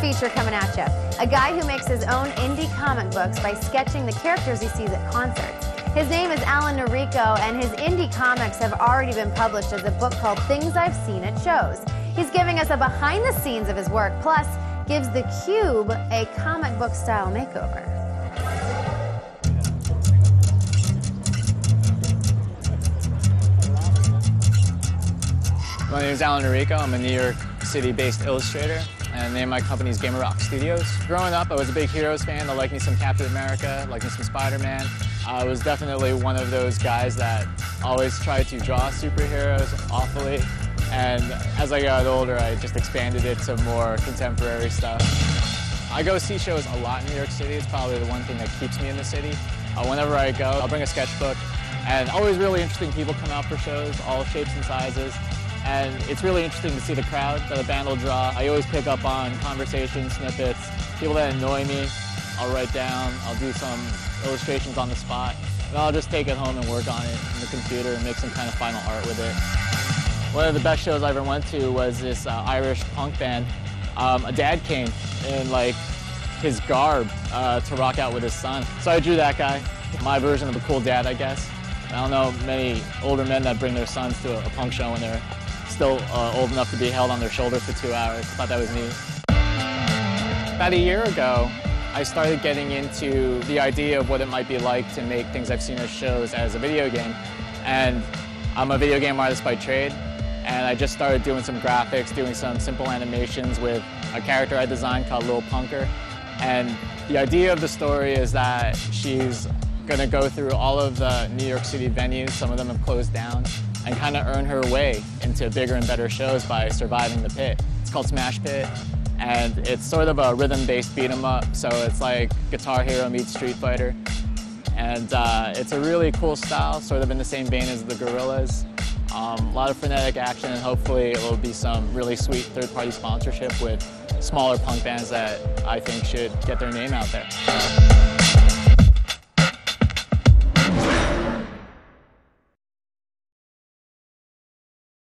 feature coming at you. A guy who makes his own indie comic books by sketching the characters he sees at concerts. His name is Allan Norico, and his indie comics have already been published as a book called Things I've Seen at Shows. He's giving us a behind the scenes of his work, plus gives the Qube a comic book style makeover. My name is Allan Norico. I'm a New York City-based illustrator, and the name of my company is Gamer Rock Studios. Growing up, I was a big Heroes fan. I liked me some Captain America, liked me some Spider-Man. I was definitely one of those guys that always tried to draw superheroes awfully, and as I got older, I just expanded it to more contemporary stuff. I go see shows a lot in New York City. It's probably the one thing that keeps me in the city. Whenever I go, I'll bring a sketchbook, and always really interesting people come out for shows, all shapes and sizes. And it's really interesting to see the crowd that a band will draw. I always pick up on conversation snippets, people that annoy me, I'll write down, I'll do some illustrations on the spot, and I'll just take it home and work on it in the computer and make some kind of final art with it. One of the best shows I ever went to was this Irish punk band. A dad came in like his garb to rock out with his son. So I drew that guy, my version of a cool dad, I guess. I don't know many older men that bring their sons to a punk show when they're still old enough to be held on their shoulder for 2 hours. I thought that was neat. About a year ago, I started getting into the idea of what it might be like to make Things I've Seen at Shows as a video game. And I'm a video game artist by trade, and I just started doing some graphics, doing some simple animations with a character I designed called Lil Punker. And the idea of the story is that she's gonna go through all of the New York City venues, some of them have closed down, and kind of earn her way into bigger and better shows by surviving the pit. It's called Smash Pit, and it's sort of a rhythm-based beat-em-up, so it's like Guitar Hero meets Street Fighter. And it's a really cool style, sort of in the same vein as the Gorillas. A lot of frenetic action, and hopefully it will be some really sweet third-party sponsorship with smaller punk bands that I think should get their name out there.